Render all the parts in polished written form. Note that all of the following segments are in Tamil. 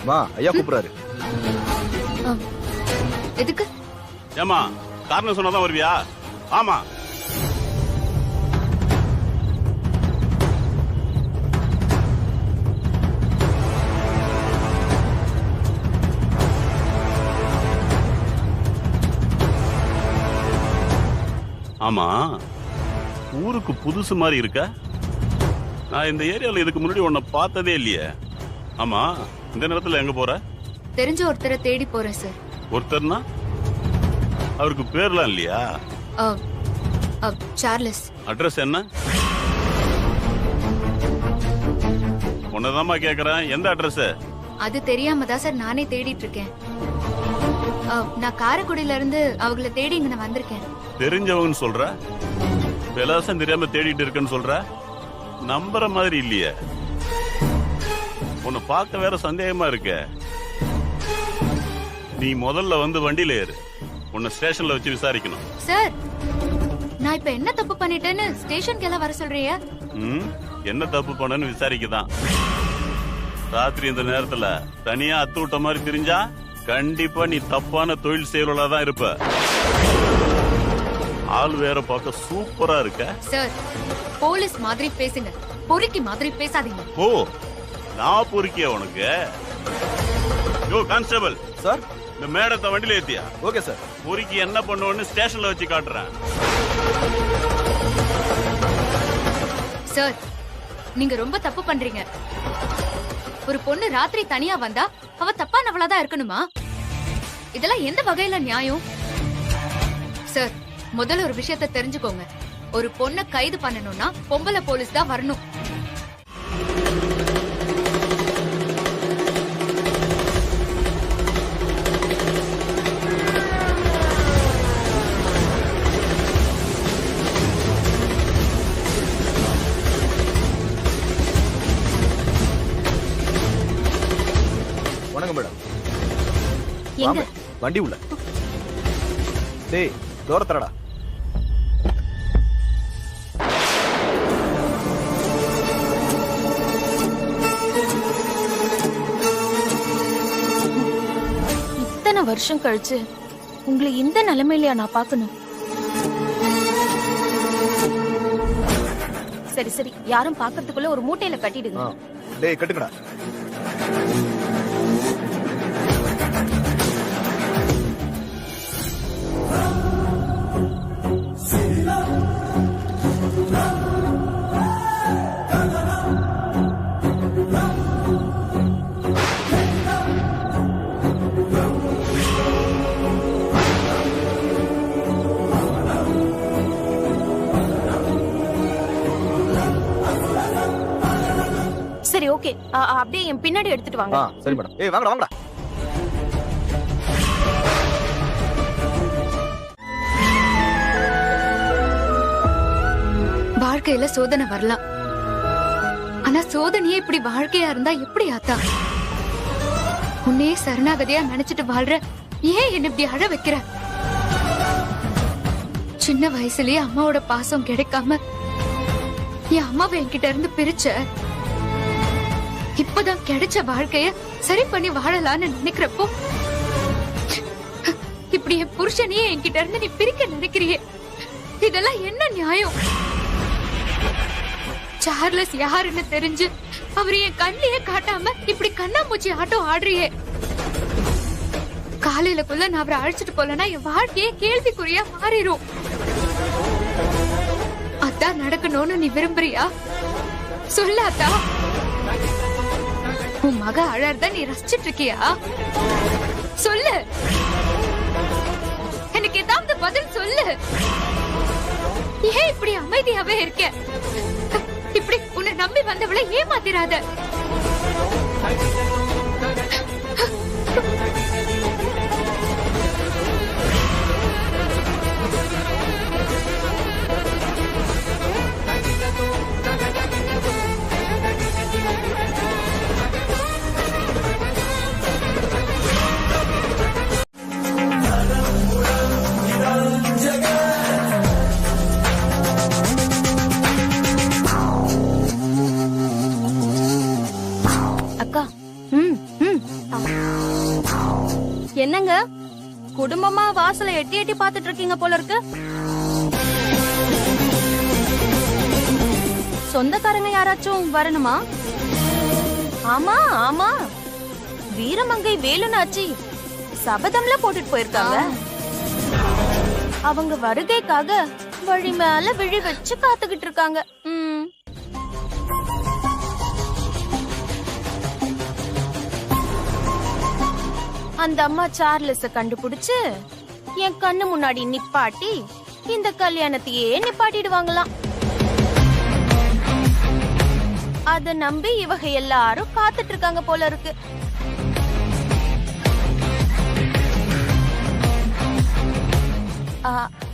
வா, ஐயா கூப்பிடுறாரு. எதுக்கு? ஏமா காரணம் சொன்னாதான் வருவியா? ஆமா. ஆமா, ஊருக்கு புதுசு மாதிரி இருக்க. நான் இந்த ஏரியால இதுக்கு முன்னாடி உன்னை பார்த்ததே இல்லையே. ஆமா, இந்த நேரத்துல எங்க போற? தெரிஞ்ச ஒருத்தரை தேடி போறேன் சார். ஒருத்தர்னா அவருக்கு பேர்லாம் இல்லையா? சார்லஸ். அட்ரஸ் என்ன? உன்னதாமா கேக்குறேன், எந்த அட்ரஸ்? அது தெரியாம தான் சார் நானே தேடிட்டு இருக்கேன். நான் காரைக்குடியில இருந்து அவங்கள தேடி இங்க நான் வந்திருக்கேன். தெரிஞ்சவங்கன்னு சொல்ற, விலாசம் தெரியாம தேடிட்டு இருக்கேன்னு சொல்ற, நம்புற மாதிரி இல்லையே. உன்னை பார்க்க வேற சந்தேகமா இருக்க. நீ முதல்ல வந்து வண்டியில ஏறு, உன்னை ஸ்டேஷன்ல வச்சு விசாரிக்கணும். சார், நான் இப்ப என்ன தப்பு பண்ணிட்டேன்னு ஸ்டேஷனுக்கு எல்லாம் வர சொல்றீங்க? என்ன தப்பு பண்ணன்னு விசாரிக்கதான். ராத்திரி இந்த நேரத்துல தனியா அத்து விட்ட மாதிரி தெரிஞ்சா கண்டிப்பா நீ தப்பான தொழில் செயலா தான் இருப்ப. ஆள் வேற பார்க்க சூப்பரா இருக்க. சார், போலீஸ் மாதிரி பேசுங்க, பொறுக்கி மாதிரி பேசாதீங்க. ஓ, நான் பொறுக்கிய உனக்கு? யோ கான்ஸ்டபிள் சார், இந்த மேடத்தை வண்டியில ஏத்தியா? Okay sir. பொறுக்கி என்ன பண்ணுவோன்னு ஸ்டேஷன்ல வச்சு காட்டுறேன். சார், நீங்க ரொம்ப தப்பு பண்றீங்க. ஒரு பொண்ணு ராத்திரி தனியா வந்தா அவ தப்பானவளாதான் இருக்கணுமா? இதெல்லாம் எந்த வகையில நியாயம்? சார், முதல்ல ஒரு விஷயத்தை தெரிஞ்சுக்கோங்க. ஒரு பொண்ணை கைது பண்ணணும்னா பொம்பளை போலீஸ் தான் வரணும். வணக்கம் மேடம். எங்க வண்டி உள்ள. டேய், டோர தரடா. இத்தனை வருஷம் கழிச்சு உங்களை இந்த நிலைமையிலயா நான் பார்க்கணும்? சரி சரி, யாரும் பாக்கிறதுக்குள்ள ஒரு மூட்டையில கட்டிடுங்க. டேய், கட்டுங்கடா. சரி, ஓகே, அப்படியே என் பின்னாடி எடுத்துட்டு வாங்க. சரி மேடம். ஏய், வாங்கடா வாங்கடா. வாழ்க்கையில சோதனை வரலாம், ஆனா சோதனையே இப்படி வாழ்க்கையா இருந்தா எப்படி ஆத்தா? உன்னே சரணாகதியா நினைச்சிட்டு வாழ்ற, ஏன் என்ன இப்படி அழ வைக்கிற? சின்ன வயசுலயே அம்மாவோட பாசம் கிடைக்காம என் அம்மாவை என்கிட்ட இருந்து பிரிச்ச. இப்பதான் கிடைச்ச வாழ்க்கைய சரி பண்ணி வாழலான்னு நினைக்கிறப்போ இப்படி என் புருஷனையே என்கிட்ட இருந்து நீ பிரிக்க நினைக்கிறியே, இதெல்லாம் என்ன நியாயம்? சார்லஸ் யாருன்னு தெரிஞ்சு அவரு என் கண்ணிலேயே காட்டாம இப்படி கண்ணாமூச்சி ஆட்டம் ஆடுறியே. காலையிலக்குள்ள நான் அவரை அழைச்சிட்டு போலனா என் வாழ்க்கையே கேள்விக்குறியா மாறிடும். அதான் நடக்கணும்னு நீ விரும்புறியா? சொல்லாதா? உன் மக அழறத நீ ரசிச்சிட்டு இருக்கியா? சொல்லு, எனக்கு ஏதாவது பதில் சொல்லு. ஏன் இப்படி அமைதியாவே இருக்க? இப்படி உன்னை நம்பி வந்தவளை ஏமாத்திராத. என்னங்க குடும்பமா வாசலை எட்டி எட்டி பாத்துட்டு இருக்கீங்க போல இருக்கு. சொந்தக்காரங்க யாராச்சும் வரணுமா? ஆமா ஆமா, வீரமங்கை வேலுநாச்சி சபதம்ல போட்டுட்டு போயிருக்காங்க. அவங்க வருகைக்காக வழி மேல விழி வச்சு காத்துக்கிட்டு இருக்காங்க. அந்த அம்மா சார்லஸ கண்டுபிடிச்சு என் கண்ணு முன்னாடி நிப்பாட்டி இந்த கல்யாணத்தையே நிப்பாட்டிடுவாங்களாம். அத நம்பி இவங்க எல்லாரும் காத்துட்டு இருக்காங்க போல இருக்கு.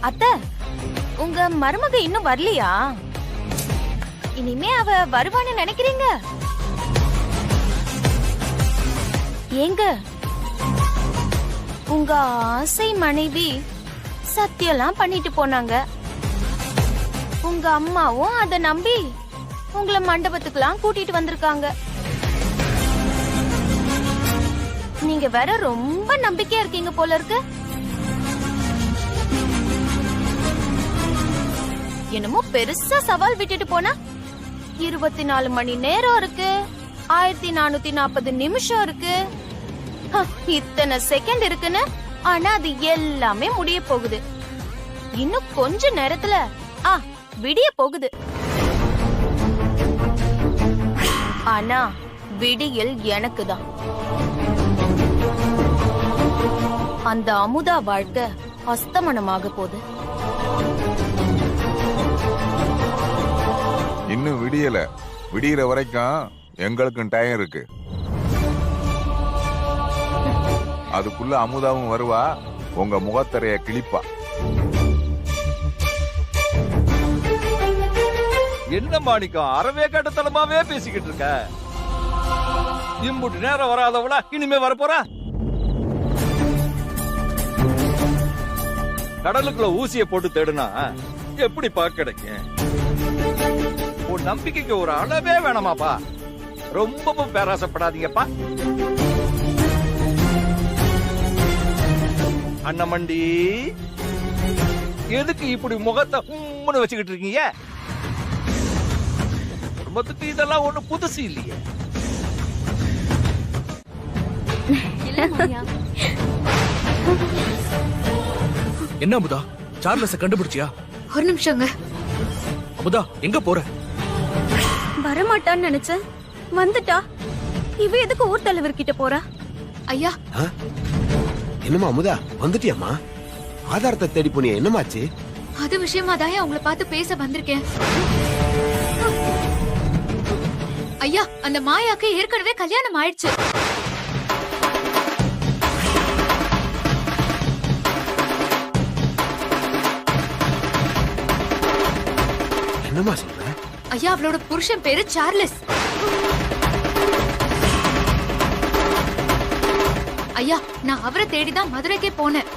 அத்தை, உங்க மருமக இன்னும் வரலையா? இனிமே அவ வருவான்னு நினைக்கிறீங்க? ஏங்க, உங்க ஆசை மனைவி சத்தியெல்லாம் பண்ணிட்டு போனாங்க. உங்க அம்மாவும் அத நம்பி உங்களை மண்டபத்துக்குலாம் கூட்டிட்டு வந்திருக்காங்க. நீங்க வேற ரொம்ப நம்பிக்கையா இருக்கீங்க போல இருக்கு. என்னமோ பெருசா சவால் விட்டுட்டு போனா 24 மணி நேரம் இருக்கு, 1440 நிமிஷம் இருக்கு, இத்தனை செகண்ட் இருக்குன்னு. ஆனா அது எல்லாமே முடிய போகுது. இன்னும் கொஞ்ச நேரத்துல விடிய போகுது. ஆனா விடியல் எனக்கு தான். அந்த அமுதா வாழ்க்கை அஸ்தமனமாக போகுது. இன்னும் விடியல. விடியற வரைக்கும் எங்களுக்கும் டைம் இருக்கு. அதுக்குள்ள அமுதாவும் வருவா, உங்க முகத்தரைய கிழிப்பா. என்ன மாணிக்கம், அறவே கட்டத்தனமாவே பேசிக்கிட்டு இருக்க. இம்புட்டு நேரம் வராதவளா இனிமே வரப்போறா? கடலுக்குள்ள ஊசிய போட்டு தேடுனா எப்படிப்பா கிடைக்கும்? உன் நம்பிக்கைக்கு ஒரு அளவே வேணாமாப்பா. ரொம்பவும் பேராசப்படாதீங்கப்பா. அண்ணமண்டி, எதுக்கு இப்படி முகத்தை உம்முன்னு வச்சுக்கிட்டு இருக்கீங்க? குடும்பத்துக்கு இதெல்லாம் ஒண்ணு புதுசு இல்லையே. என்ன அமுதா, சார்லஸ கண்டுபிடிச்சியா? ஒரு நிமிஷங்க. அமுதா, எங்க போற? வரமாட்டான்னு நினைச்சேன், வந்துட்டா. இவ எதுக்கு ஊர் தலைவர் கிட்ட போறா? ஐயா, என்னமா அமுதா, வந்துட்டியாமா? ஆதாரத்தை தேடி போனியா? என்னமாச்சு? அது விஷயமா தான் உங்களை பார்த்து பேச வந்திருக்கேன். ஐயா, அந்த மாயாக்கு ஏற்கனவே கல்யாணம் ஆயிடுச்சு. என்னமா சொல்ற? ஐயா, அவளோட புருஷன் பேரு சார்லஸ். ஐயா, நான் அவரை தேடிதான் மதுரைக்கே போனேன்.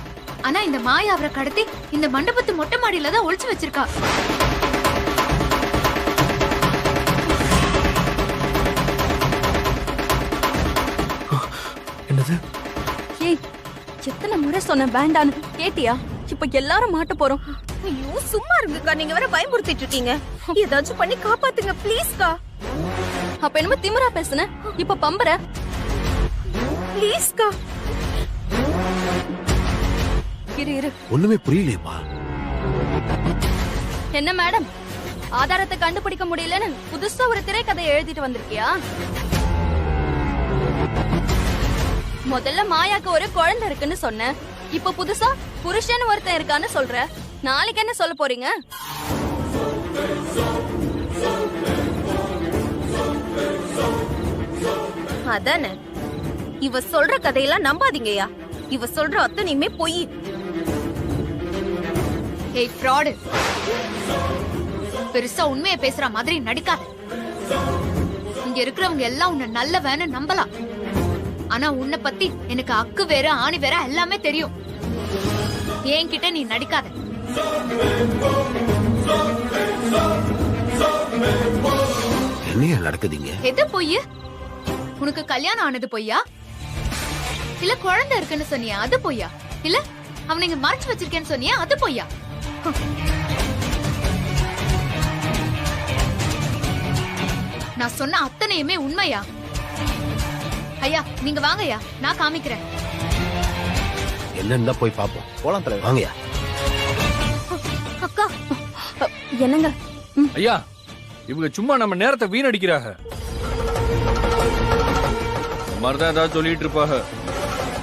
ஆனா இந்த மாயா அவரை கடத்தி இந்த மண்டபத்து மொட்டை மாடியில தான் ஒளிச்சு வச்சிருக்கா. என்னது? ஏய், எத்தனை முறை சொன்ன வேண்டான்னு கேட்டியா? இப்ப எல்லாரும் மாட்ட போறோம். ஐயோ, சும்மா இருங்கக்கா, நீங்க வேற பயமுறுத்திட்டு இருக்கீங்க. ஏதாச்சும் பண்ணி காப்பாத்துங்க ப்ளீஸ்க்கா. அப்ப என்னமோ திமிரா பேசுன, இப்ப பம்பற. ப்ளீஸ்க்கா. இரு. ஒண்ணுமே புரியலையேப்பா. என்ன மேடம், ஆதாரத்தை கண்டுபிடிக்க முடியலன்னு புதுசா ஒரு திரைக்கதையை எழுதிட்டு வந்திருக்கியா? முதல்ல மாயாக்கு ஒரு குழந்தை இருக்குன்னு சொன்ன, இப்ப புதுசா புருஷன் ஒருத்தன் இருக்கான்னு சொல்ற. நாளைக்கு என்ன சொல்ல போறீங்க? அதானே, இவ சொல்ற கதையெல்லாம் நம்பாதீங்கயா. இவ சொல்ற அத்தனையுமே பொய். ஏய் ஃப்ராடு, பெருசா உண்மையை பேசுற மாதிரி நடிக்காத. இங்க இருக்கிறவங்க எல்லாம் உன்னை நல்லவன்னு நம்பலாம். ஆனா உன்னை பத்தி எனக்கு அக்கு வேற ஆணி வேற எல்லாமே தெரியும். என்கிட்ட நீ நடிக்காத. என்னையா நடக்குதுங்க? எது பொய்யு? உனக்கு கல்யாணம் ஆனது பொய்யா? இல்ல குழந்தை இருக்குன்னு சொன்னியா அது பொய்யா? இல்ல அவனை இங்க மறைச்சு வச்சிருக்கேன்னு சொன்னியா அது பொய்யா? நான் சொன்ன அத்தனையுமே உண்மையா? ஐயா நீங்க வாங்கய்யா, நான் காமிக்கிறேன். என்னன்னு போய் பாப்போம். போலாம் தலைவர். வாங்கயா. அக்கா என்னங்க? ஐயா இவங்க சும்மா நம்ம நேரத்தை வீணடிக்கிறாங்க. மாதிரிதான் ஏதாவது சொல்லிட்டு இருப்பாங்க.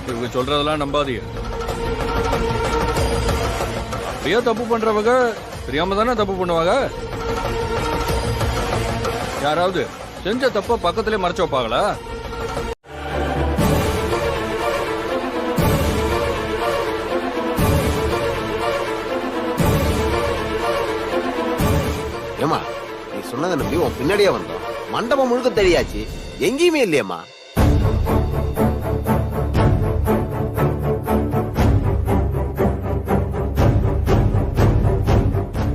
இவங்க சொல்றதெல்லாம் நம்பாதீங்க. அப்படியே தப்பு பண்றவங்க தெரியாம தானே தப்பு பண்ணுவாங்க. யாராவது செஞ்ச தப்ப பக்கத்திலே மறைச்சு வைப்பாங்களா? ஏமா நீ சொன்னதை நம்பி உன் பின்னாடியே வந்தோம். மண்டபம் முழுக்க தெரியாச்சு, எங்கேயுமே இல்லையம்மா.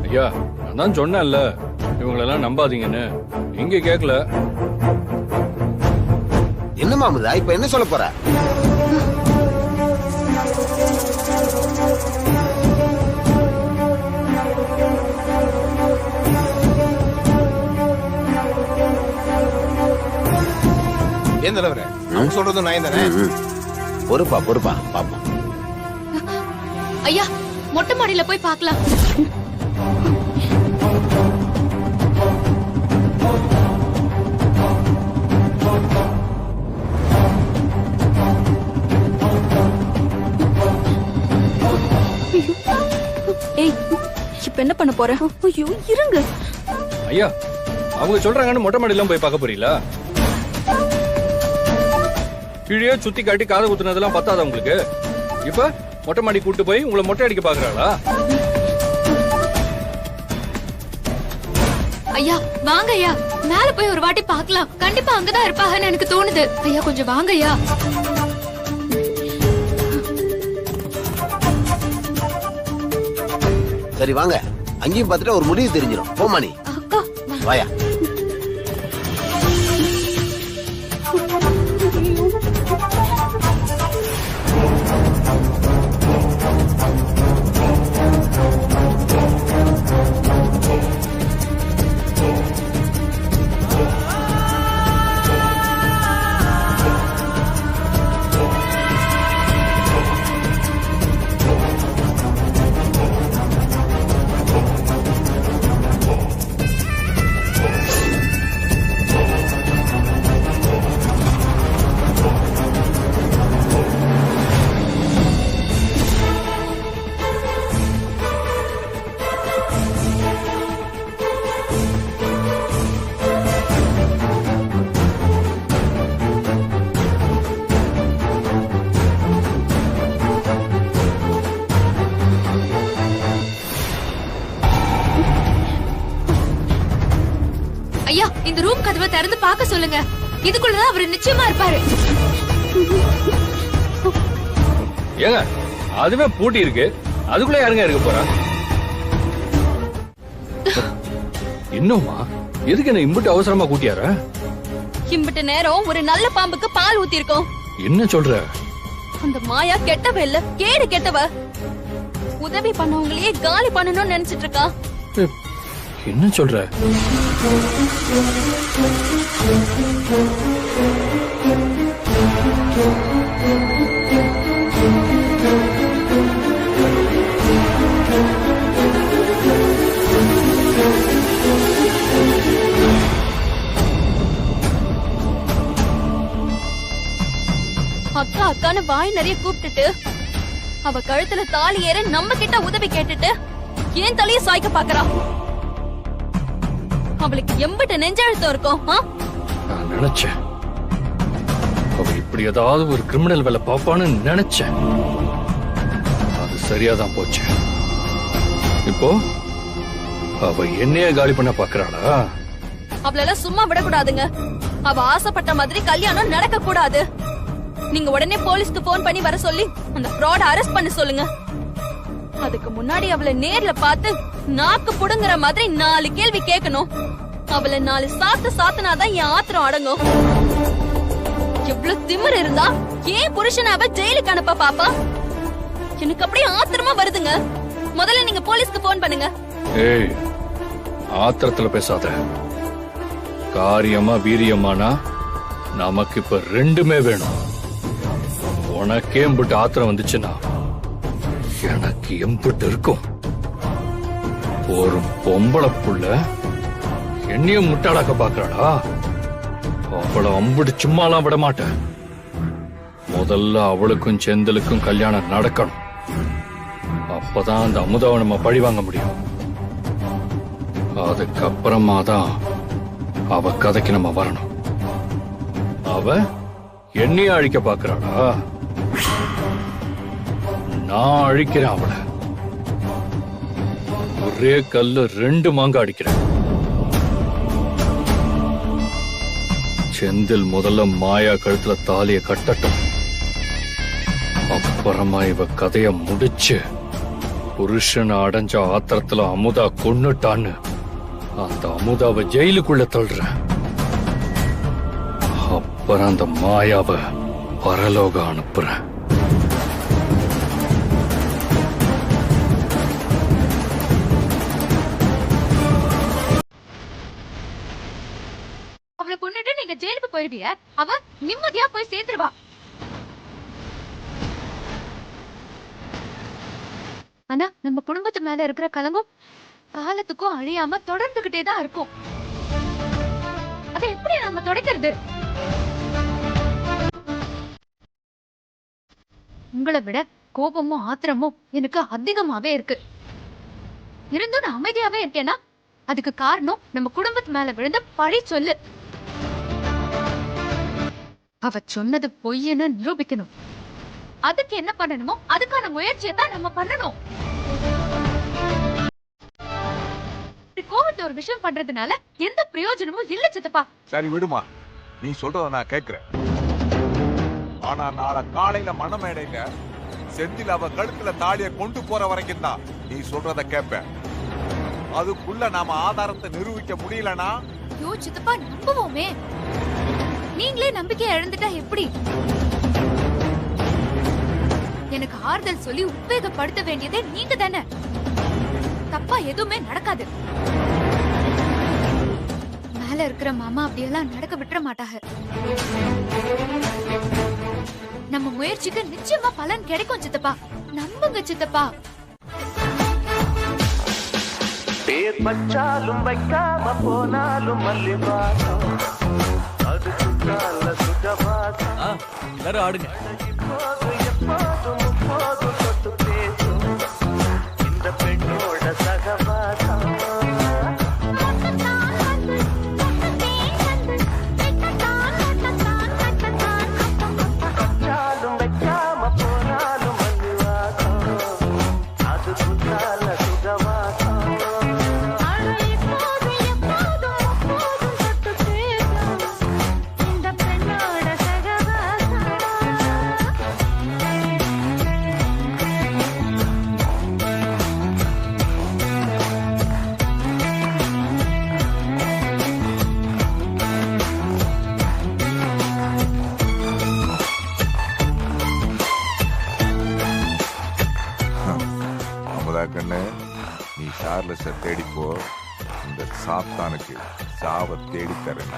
ஐயா நான் தான் சொன்னேன்ல இவங்களெல்லாம் நம்பாதீங்கன்னு. இங்க கேட்கல. என்னம்மா அமுதா இப்ப என்ன சொல்ல போற? ஏன் தலைவரே, நம்ம சொல்றது நான் தானே. பொறுப்பா பாப்போம். ஐயா மொட்டை மாடியில போய் பார்க்கலாம். ஏய் இப்ப என்ன பண்ண போற? ஐயோ இருங்க. ஐயா அவங்க சொல்றாங்கன்னு மொட்டை மாடியெல்லாம் போய் பார்க்க போறீங்களா? கீழே சுத்தி காட்டி காதை குத்துனதெல்லாம் பத்தாதா உங்களுக்கு? இப்ப மொட்டை மாடி கூட்டு போய் உங்களை மொட்டை அடிக்க பாக்குறாளா? ஐயா வாங்க ஐயா, மேல போய் ஒரு வாட்டி பார்க்கலாம். கண்டிப்பா அங்கதான் இருப்பாங்கன்னு எனக்கு தோணுது. ஐயா கொஞ்சம் வாங்க ஐயா. சரி வாங்க, அங்கேயும் பார்த்துட்டு ஒரு முடிவு தெரிஞ்சிடும். போமா நீ அக்கா வாயா. ஐயா இந்த ரூம் கதவை திறந்து பார்க்க சொல்லுங்க. இதுக்குள்ளதான் அவரு நிச்சயமா இருப்பாரு. ஏங்க அதுவே பூட்டி இருக்கு, அதுக்குள்ள யாருங்க இருக்க போறா? இன்னுமா எதுக்கு என்ன இம்புட்டு அவசரமா கூட்டியாரா? இம்பிட்ட நேரம் ஒரு நல்ல பாம்புக்கு பால் ஊத்தி இருக்கோம். என்ன சொல்ற? அந்த மாயா கெட்டவ இல்ல, கேடு கெட்டவ. உதவி பண்ணவங்களையே காலி பண்ணணும்னு நினைச்சிட்டு இருக்கா. என்ன சொல்ற? அக்கா அக்கான்னு வாய் நிறைய கூப்பிட்டுட்டு அவ கழுத்துல தாலி ஏற நம்ம கிட்ட உதவி கேட்டுட்டு ஏன் தலைய சாய்க்க பாக்குறா? அவளுக்கு எம்பிட்ட நெஞ்செழுத்தம் இருக்கும். நான் நினைச்சேன் அவ இப்படி ஏதாவது ஒரு கிரிமினல் வேலை பாப்பான்னு நினைச்சேன். அது சரியாதான் போச்சு. இப்போ அவ என்னைய காலி பண்ண பாக்குறாளா? அவளெல்லாம் சும்மா விடக்கூடாதுங்க. அவ ஆசைப்பட்ட மாதிரி கல்யாணம் நடக்க கூடாது. நீங்க உடனே போலீஸ்க்கு போன் பண்ணி வர சொல்லி அந்த ஃப்ராட் அரெஸ்ட் பண்ண சொல்லுங்க. அதுக்கு முன்னாடி அவளை நேர்ல பார்த்து நாக்கு புடுங்குற மாதிரி 4 கேள்வி கேட்கணும். அவளை 4 சாத்து சாத்துனாதான் என் ஆத்திரம் அடங்கும். எவ்வளவு திமிரு இருந்தா ஏன் புருஷனை அவ ஜெயிலுக்கு அனுப்ப பாப்பா? எனக்கு அப்படியே ஆத்திரமா வருதுங்க. முதல்ல நீங்க போலீஸ்க்கு போன் பண்ணுங்க. ஏய், ஆத்திரத்துல பேசாத. காரியமா வீரியமானா நமக்கு இப்ப ரெண்டுமே வேணும். உனக்கே எம்பிட்டு ஆத்திரம் வந்துச்சுன்னா எனக்கு எம்பிட்டு இருக்கும். ஒரு பொம்பளை புள்ள என்னையும் முட்டாளாக்க பாக்குறாளா? அவளை அம்பிட்டு சும்மாலாம் விட மாட்டேன். முதல்ல அவளுக்கும் செந்திலுக்கும் கல்யாணம் நடக்கணும். அப்பதான் அந்த அமுதாவை நம்ம பழி வாங்க முடியும். அதுக்கப்புறமா தான் அவ கதைக்கு நம்ம வரணும். அவ என்னைய அழிக்க பாக்குறாளா? நான் அழிக்கிறேன் அவளை. ஒரே கல்லு ரெண்டு மாங்க அடிக்கிறேன். செந்தில் முதல்ல மாயா கழுத்துல தாலிய கட்டட்டும். அப்புறமா இவ கதைய முடிச்சு புருஷன் அடைஞ்ச ஆத்திரத்துல அமுதா கொன்னுட்டான்னு அந்த அமுதாவை ஜெயிலுக்குள்ள தள்ளுறேன். அப்புறம் அந்த மாயாவை பரலோகம் அனுப்புறேன். அவளை கொண்டுட்டு நீங்க ஜெயிலுக்கு போயிருவிய, அவ நிம்மதியா போய் சேர்த்துருவா. ஆனா நம்ம குடும்பத்து மேல இருக்கிற கலங்கம் காலத்துக்கும் அழியாம தொடர்ந்துகிட்டே தான் இருக்கும். அதை எப்படி நம்ம தொடக்கிறது? உங்களை விட கோபமும் ஆத்திரமும் எனக்கு அதிகமாவே இருக்கு. இருந்தும் நான் அமைதியாவே இருக்கேன்னா அதுக்கு காரணம் நம்ம குடும்பத்து மேல விழுந்த பழி சொல்லு. அவ சொன்னது பொய்ன்னு நிரூபிக்கணும். அதுக்கு என்ன பண்ணணுமோ அதுக்கான முயற்சியை தான் நம்ம பண்ணணும். கோவத்தை ஒரு விஷயம் பண்றதுனால எந்த பிரயோஜனமும் இல்ல சித்தப்பா. சரி விடுமா, நீ சொல்றத நான் கேக்குறேன். ஆனா நாளை காலையில மணமேடையில செந்தில் அவ கழுத்துல தாலிய கொண்டு போற வரைக்கும் தான் நீ சொல்றத கேட்பேன். அதுக்குள்ள நாம ஆதாரத்தை நிரூபிக்க முடியலனா ஐயோ சித்தப்பா, நம்புவோமே. நீங்களே நம்பிக்கை இழந்துட்டா எப்படி? எனக்கு ஆறுதல் சொல்லி உத்வேகப்படுத்த வேண்டியதே நீங்க தானே. தப்பா எதுவுமே நடக்காது. மேல இருக்கிற மாமா அப்படியெல்லாம் நடக்க விட்டுற மாட்டாங்க. நம்ம முயற்சிக்கு நிச்சயமா பலன் கிடைக்கும் சித்தப்பா. நம்புங்க சித்தப்பா. பேர் பச்சாலும் வைக்காம போனாலும் மல்லி வாசம், அது சுற்றால சுஜபாசம். எல்லாரும் ஆடுங்க. எப்போதும் எப்போதும் தொட்டு பேசும் இந்த பெண்ணோட சகவாசம். பச்சாலும் வைக்காம போனாலும் மல்லி வாசம், அது சுற்றால சுஜபாசம். கண்ணு, நீ சார்லஸ தேடிப்போ. இந்த சாத்தானுக்கு சாவ தேடி தரேன்.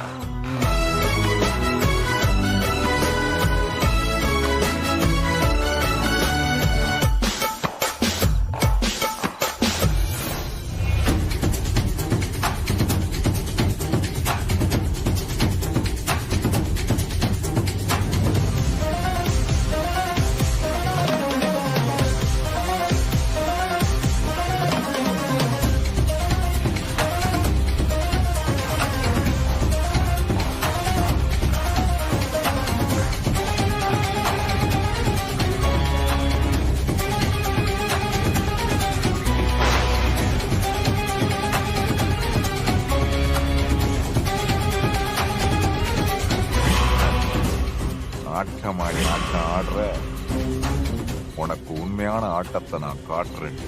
ஆட்டமாடி ஆட்டம் ஆடுற உனக்கு உண்மையான ஆட்டத்தை நான் காட்டுறேன்.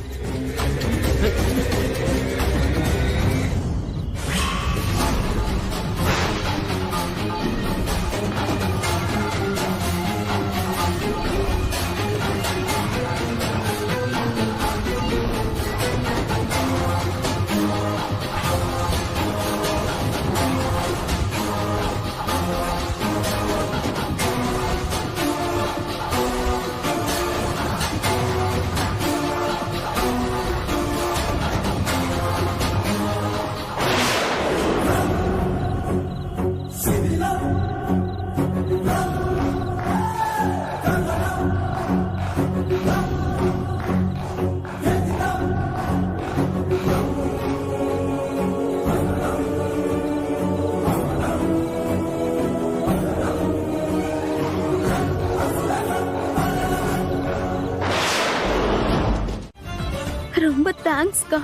ரொம்ப தேங்க்ஸ்க்கா.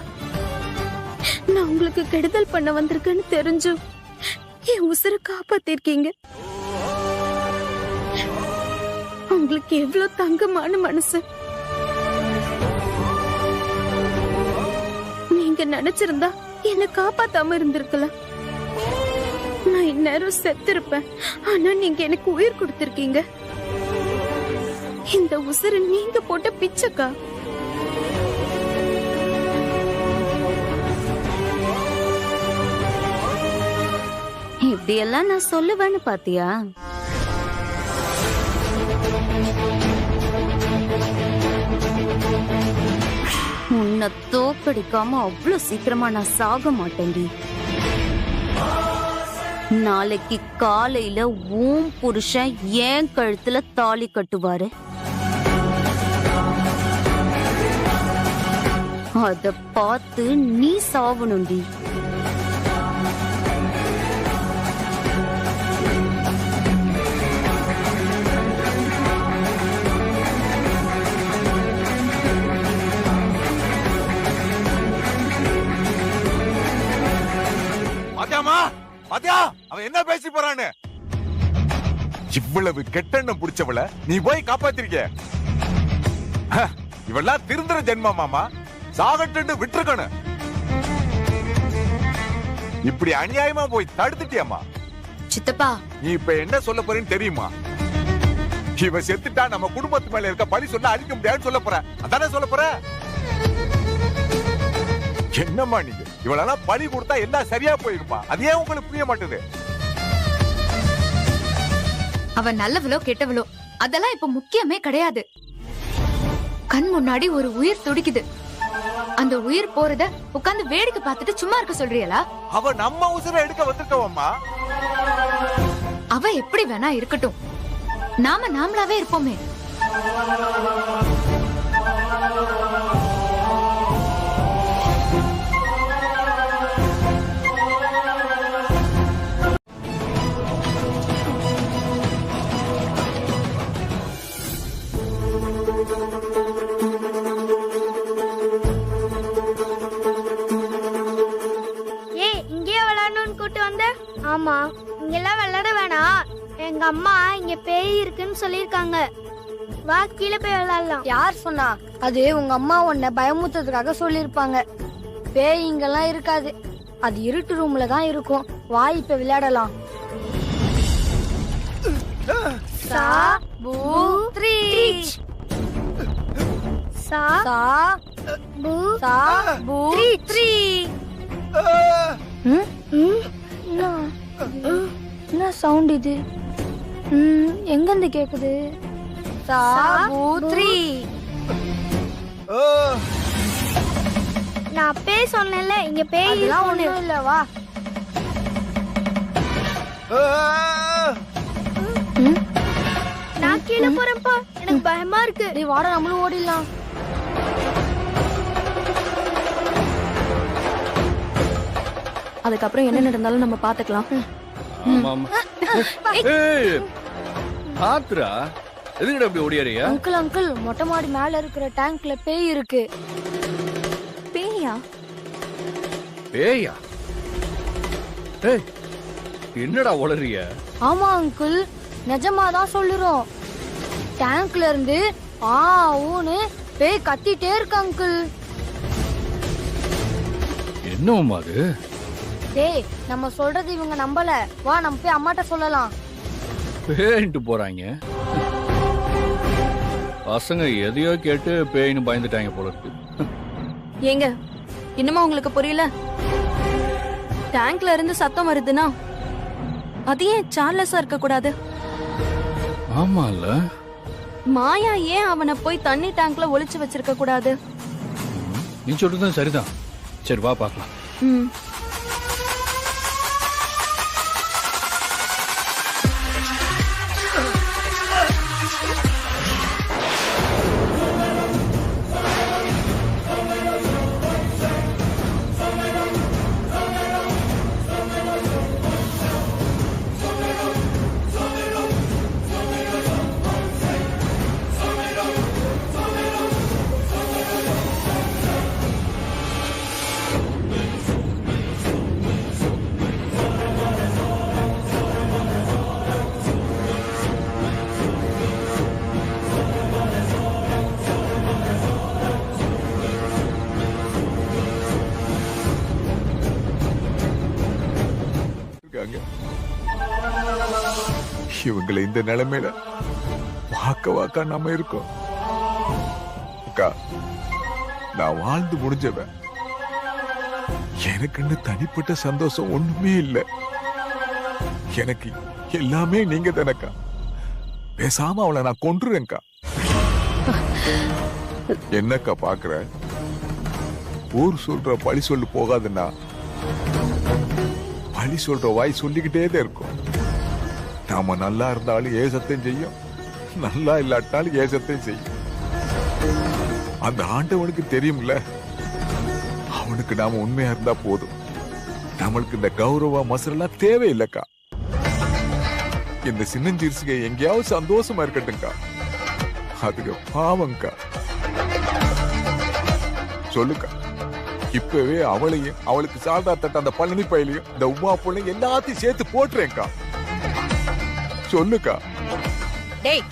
நான் உங்களுக்கு கெடுதல் பண்ண வந்திருக்கேன்னு தெரிஞ்சும் என் உசுரை காப்பாத்திருக்கீங்க. உங்களுக்கு எவ்வளவு தங்கமான மனசு. நீங்க நினைச்சிருந்தா என்ன காப்பாத்தாம இருந்திருக்கலாம். நான் இந்நேரம் செத்திருப்பேன். ஆனா நீங்க எனக்கு உயிர் கொடுத்திருக்கீங்க. இந்த உசுறு நீங்க போட்ட பிச்சைக்கா. இப்படியெல்லாம் நான் சொல்லுவேன்னு பாத்தியா? உன்னை தோக்கடிக்காம அவ்வளவு சீக்கிரமா நான் சாக மாட்டேன்டி. நாளைக்கு காலையில உன் புருஷன் ஏன் கழுத்துல தாலி கட்டுவாரு. அத பார்த்து நீ சாவணும்டி. பாத்தியா அவன் என்ன பேசி போறான்னு? இவ்வளவு கெட்டெண்ணம் புடிச்சவள நீ போய் காப்பாத்திருக்க. இவெல்லாம் திருந்துற ஜென்மா மாமா. சாகட்டு விட்டுருக்கணும். இப்படி அநியாயமா போய் தடுத்துட்டியம்மா. சித்தப்பா, நீ இப்ப என்ன சொல்ல போறேன்னு தெரியுமா? இவ செத்துட்டா நம்ம குடும்பத்து மேல இருக்க பழி சொல்ல அழிக்க முடியாதுன்னு சொல்ல போற. அதானே சொல்ல போற? என்னம்மா நீங்க இவளெல்லாம் பழி கொடுத்தா எல்லாம் சரியா போயிருப்பா. அது ஏன் உங்களுக்கு புரிய மாட்டேது? அவ நல்லவளோ கெட்டவளோ அதெல்லாம் இப்ப முக்கியமே கிடையாது. கண் முன்னாடி ஒரு உயிர் துடிக்குது. அந்த உயிர் போறத உட்கார்ந்து வேடிக்கை பார்த்துட்டு சும்மா இருக்க சொல்றியலா? அவ நம்ம உசுரை எடுக்க வந்திருக்கவம்மா. அவ எப்படி வேணா இருக்கட்டும். நாம நாமளாவே இருப்போமே. ஆமா, இங்கெல்லாம் விளையாட வேணாம். எங்க அம்மா இங்க பேய் இருக்குன்னு சொல்லிருக்காங்க. வா கீழே போய் விளையாடலாம். யார் சொன்னா? அது உங்க அம்மா உன்னை பயமுத்துறதுக்காக சொல்லிருப்பாங்க. பேய் இங்கெல்லாம் இருக்காது. அது இருட்டு ரூம்ல தான் இருக்கும். வா இப்ப விளையாடலாம். சா பூ த்ரீ. சா சா பூ சா பூ த்ரீ. என்ன சவுண்ட் இது? எங்க இருந்து கேக்குது? சா பூ த்ரீ. நான் அப்பவே சொன்னேன்ல இங்க பேய் இதெல்லாம் ஒண்ணும் இல்ல. வா. நான் கீழே போறேன்ப்பா. எனக்கு பயமா இருக்கு. நீ வாட, நம்மளும் ஓடிடலாம். அதுக்கப்புறம் என்ன நடந்தாலும் நம்ம பாத்துக்கலாம். அங்கிள் அங்கிள், மொட்டை மாடி மேல இருக்கிற டேங்க்ல பேய் இருக்கு. பேயா? பேயா? என்னடா உளறிய? ஆமா அங்கிள், நிஜமாதான் சொல்லுறோம். டேங்க்ல இருந்து ஆ ஊன்னு பேய் கத்திட்டே இருக்கு அங்கிள். என்னமா அது? டேய், நம்ம சொல்றது இவங்க நம்பல. வா நம்ம போய் அம்மாட்ட சொல்லலாம். பேயிட்டு போறாங்க. பசங்க எதையோ கேட்டு பேயின்னு பயந்துட்டாங்க போல இருக்கு. ஏங்க, இன்னுமா உங்களுக்கு புரியல? டேங்க்ல இருந்து சத்தம் வருதுன்னா அது ஏன் சார்லஸா இருக்க கூடாது? ஆமால. மாயா ஏன் அவனை போய் தண்ணி டேங்க்ல ஒளிச்சு வச்சிருக்க கூடாது? நீ சொல்றதும் சரிதான். சரி வா பார்க்கலாம். இவங்களை இந்த நிலைமையில வாக்கா நாம இருக்கோம். அக்கா, நான் வாழ்ந்து முடிஞ்சவன். எனக்குன்னு தனிப்பட்ட சந்தோஷம் ஒண்ணுமே இல்லை. எனக்கு எல்லாமே நீங்க தானக்கா. பேசாம அவளை நான் கொன்றுறேன்க்கா. என்னக்கா பாக்குற? ஊர் சொல்ற பழி சொல்லு போகாதுன்னா பழி சொல்ற வாய் சொல்லிக்கிட்டே தான் இருக்கும். நாம நல்லா இருந்தாலும் ஏசத்தையும் செய்யும், நல்லா இல்லாட்டாலும் ஏசத்தையும் செய்யும். அந்த ஆண்டவனுக்கு தெரியும்ல. அவனுக்கு நாம உண்மையா இருந்தா போதும். நம்மளுக்கு இந்த கௌரவ மசரெல்லாம் தேவையில்லைக்கா. இந்த சின்னஞ்சிறுசுக எங்கேயாவது சந்தோஷமா இருக்கட்டும்க்கா. அதுக்கு பாவம்க்கா. சொல்லுக்கா, இப்பவே அவளையும் அவளுக்கு சாதா தட்ட அந்த பழனி பயிலையும் இந்த உமா பொண்ணையும் எல்லாத்தையும் சேர்த்து போட்டுறேன்க்கா. சொல்லுக்கா. டேய்,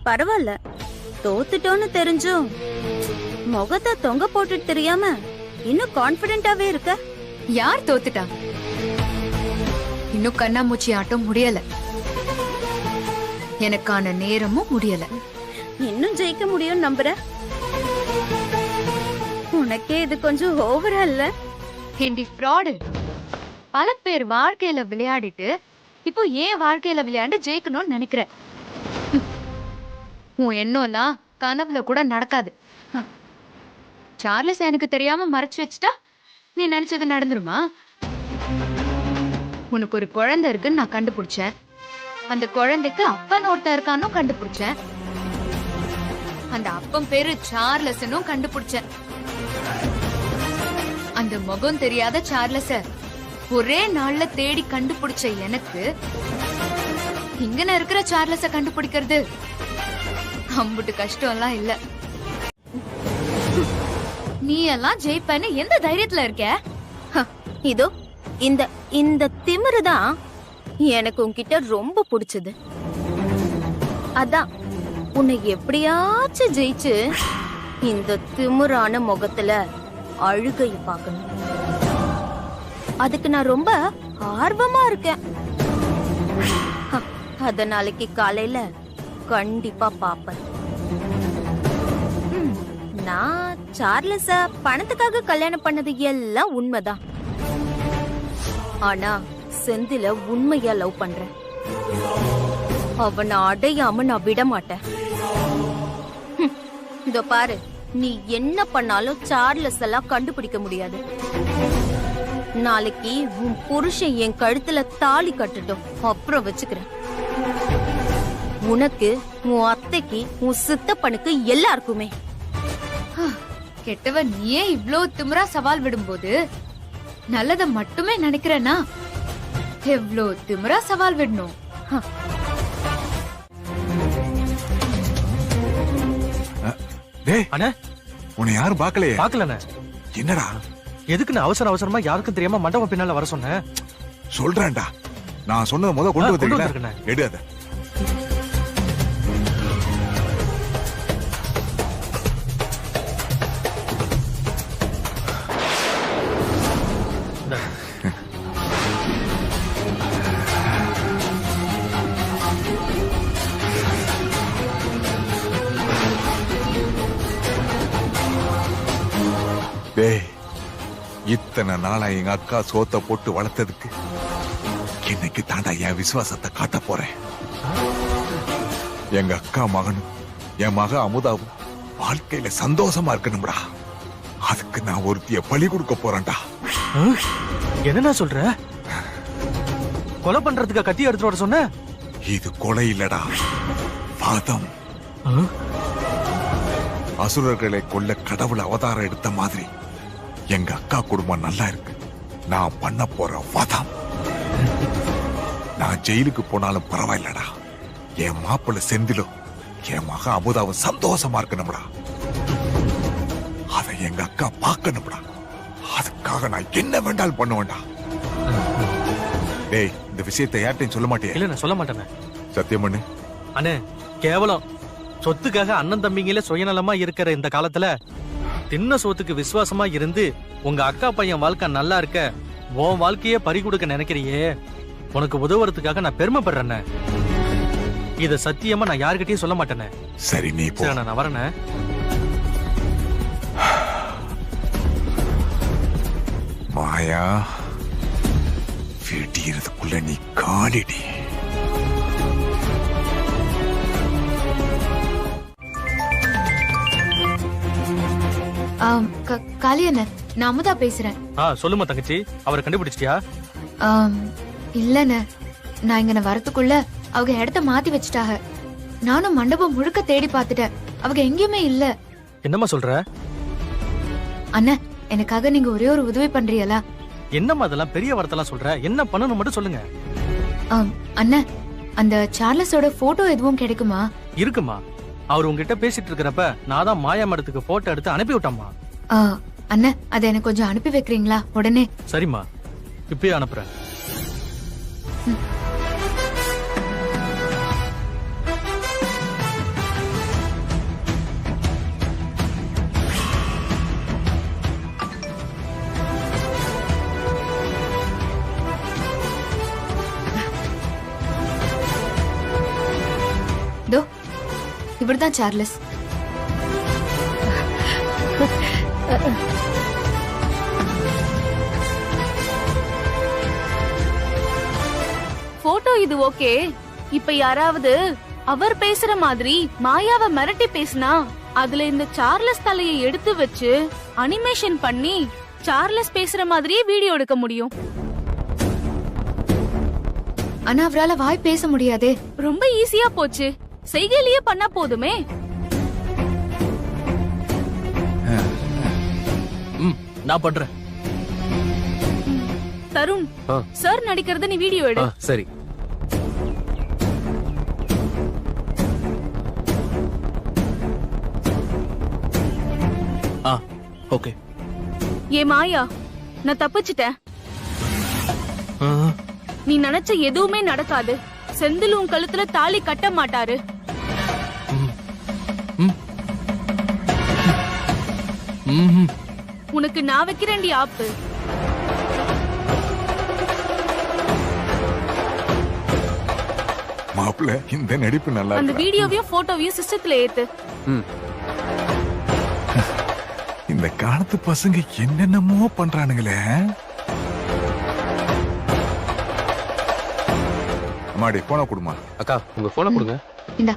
பரவாயில்ல. தோத்துட்டோன்னு தெரிஞ்சும் முகத்தை தொங்க போட்டுட்டு தெரியாம இன்னும் கான்பிடென்டாவே இருக்க. யார் தோத்துட்டா? இன்னும் கண்ணாமூச்சி ஆட்டம் முடியல. எனக்கான நேரமும் முடியல. இன்னும் ஜெயிக்க முடியும் நம்புற? உனக்கே இது கொஞ்சம் ஓவரா இல்ல? ஹிண்டி ஃப்ராடு. பல பேர் வாழ்க்கையில விளையாடிட்டு இப்போ ஏன் வாழ்க்கையில விளையாண்டு ஜெயிக்கணும்னு நினைக்கிறேன். உன் எண்ணம்லாம் கனவுல கூட நடக்காது. சார்லஸ் எனக்கு தெரியாம மறைச்சு வச்சுட்டா நீ நினைச்சது நடந்துருமா? உனக்கு ஒரு குழந்தை இருக்குன்னு நான் கண்டுபிடிச்சேன். அந்த குழந்தைக்கு அப்பன் ஒருத்தன் இருக்கான்னு கண்டுபிடிச்சேன். அந்த அப்பன் பேரு சார்லஸ்னும் கண்டுபிடிச்சேன். அந்த முகம் தெரியாத சார்லஸ ஒரே நாள்ல தேடி கண்டுபிடிச்ச எனக்கு இங்கன இருக்கிற சார்லஸ கண்டுபிடிக்கிறது அம்புட்டு கஷ்டம் எல்லாம் இல்ல. நீ எல்லாம் ஜெயிப்பன்னு எந்த தைரியத்துல இருக்க? இதோ இந்த இந்த திமிருதான் எனக்கு உன்கிட்ட ரொம்ப பிடிச்சது. அதான் உன்னை எப்படியாச்சும் ஜெயிச்சு இந்த திமிரான முகத்துல அழுகைய பார்க்கணும். அதுக்கு நான் ரொம்ப ஆர்வமா இருக்கேன். அத நாளைக்கு காலையில கண்டிப்பா பாப்பேன். நான் சார்லஸ பணத்துக்காக கல்யாணம் பண்ணது எல்லாம் உண்மைதான். ஆனா செந்தில உண்மையா லவ் பண்றேன். அவனை அடையாம நான் விட மாட்டேன். இதோ பாரு, நீ என்ன பண்ணாலும் சார்லஸ் எல்லாம் கண்டுபிடிக்க முடியாது. நாளைக்கு உன் புருஷன் என் கழுத்துல தாலி கட்டட்டும், அப்புறம் வச்சுக்கிறேன். உனக்கு, உன் அத்தைக்கு, உன் சித்தப்பனுக்கு எல்லாருக்குமே. கெட்டவ நீயே இவ்ளோ திமிரா சவால் விடும்போது நல்லத மட்டுமே நினைக்கிறேன்னா எவ்ளோ திமிரா சவால் விடணும். அண்ணே, உன்னை யாரும் பாக்கலையே? பாக்கலண்ணே. என்னடா? எதுக்கு நான் அவசர அவசரமா யாருக்கும் தெரியாம மண்டபம் பின்னால வர சொன்னேன்? சொல்றேன்டா. நான் சொன்னது முத கொண்டு வந்தீங்களா? எடு அத. டேய், இத்தனை நாளா எங்க அக்கா சோத்த போட்டு வளர்த்ததுக்கு இன்னைக்கு தாண்டா என் விசுவாசத்தை காட்ட போறேன். எங்க அக்கா மகனும் என் மக அமுதாவும் வாழ்க்கையில சந்தோஷமா இருக்கணும்டா. அதுக்கு நான் ஒருத்திய பலி கொடுக்க போறேன்டா. என்ன சொல்ற? கொலை பண்றதுக்கு கத்தி எடுத்துட்டு வர சொன்ன? இது கொலை இல்லடா, வாதம். அசுரர்களை கொல்ல கடவுள் அவதாரம் எடுத்த மாதிரி எங்க அக்கா குடும்பம் நல்லா இருக்கு. நான் பண்ண போற வதம். நான் ஜெயிலுக்கு போனாலும் பரவாயில்லடா. என் மாப்பிள்ளை செந்திலும் என் மக அமுதாவும் சந்தோஷமா இருக்கணும்டா. அதை எங்க அக்கா பார்க்கணும்டா. அதுக்காக நான் என்ன வேண்டாலும் பண்ணுவேன்டா. டேய், இந்த விஷயத்தை யார்ட்டையும் சொல்ல மாட்டேன். இல்ல நான் சொல்ல மாட்டேனே. சத்தியம் பண்ணு. அண்ணே, கேவலம் சொத்துக்காக அண்ணன் தம்பிங்களே சுயநலமா இருக்கிற இந்த காலத்துல தின்ன சோத்துக்கு விசுவாசமா இருந்து உங்க அக்கா பையன் வாழ்க்கை நல்லா இருக்க உன் வாழ்க்கையே பறி கொடுக்க நினைக்கிறியே, உனக்கு உதவுறதுக்காக நான் பெருமைப்படுறேன். இத சத்தியமா நான் யாருக்கிட்டயும் சொல்ல மாட்டேனே. சரி, நீ போ. சரி, நான் வரேனே. மாயா, விடியறதுக்குள்ள நீ காலிடி. காளி அண்ணன், நான் அமுதா பேசுறேன். சொல்லுமா தங்கச்சி, அவரை கண்டுபிடிச்சிட்டியா? இல்லண்ணே, நான் இங்க வரதுக்குள்ள அவங்க இடத்த மாத்தி வச்சுட்டாங்க. நானும் மண்டபம் முழுக்க தேடி பார்த்துட்டேன், அவங்க எங்கேயுமே இல்ல. என்னம்மா சொல்ற? அண்ணா, எனக்காக நீங்க ஒரே ஒரு உதவி பண்றீங்களா? என்னம்மா அதெல்லாம் பெரிய வார்த்தைலாம் சொல்ற? என்ன பண்ணணும் மட்டும் சொல்லுங்க. அண்ணா, அந்த சார்லஸோட போட்டோ எதுவும் கிடைக்குமா? இருக்குமா. அவர் உங்ககிட்ட பேசிட்டு இருக்கிறப்ப நான் தான் மாயா மடத்துக்கு போட்டோ எடுத்து அனுப்பி விட்டம்மா. அண்ணா, அதை எனக்கு கொஞ்சம் அனுப்பி வைக்கிறீங்களா உடனே? சரிம்மா, இப்பயே அனுப்புறேன். தோ, இவர்தான் சார்லஸ். போட்டோ இது ஓகே. இப்ப யாராவது அவர் பேசுற மாதிரி மாயாவை மிரட்டி பேசினா அதுல இந்த சார்லஸ் தலையை எடுத்து வச்சு அனிமேஷன் பண்ணி சார்லஸ் பேசுற மாதிரியே வீடியோ எடுக்க முடியும். ஆனா அவரால வாய் பேச முடியாதே. ரொம்ப ஈஸியா போச்சு, செய்கையிலேயே பண்ணா போதுமே. நான் பண்றேன். தருண், சார் நடிக்கிறத நீ வீடியோ எடு. சரி. ஓகே. ஏ மாயா, நான் தப்பிச்சிட்டேன். நீ நினைச்ச எதுவுமே நடக்காது. செந்தில் உன் கழுத்துல தாலி கட்ட மாட்டாரு. உனக்கு நான் வைக்கிறேன்டி ஆப்பு. மாப்பிள்ள, இந்த நடிப்பு நல்லா அந்த இருக்கு. வீடியோவையும் போட்டோவையும் சிஸ்டத்துல ஏத்து. இந்த காலத்து பசங்க என்னென்னமோ பண்றானுங்களே. அம்மாடி, போன கொடுமா. அக்கா, உங்க போனை கொடுங்க. இந்தா.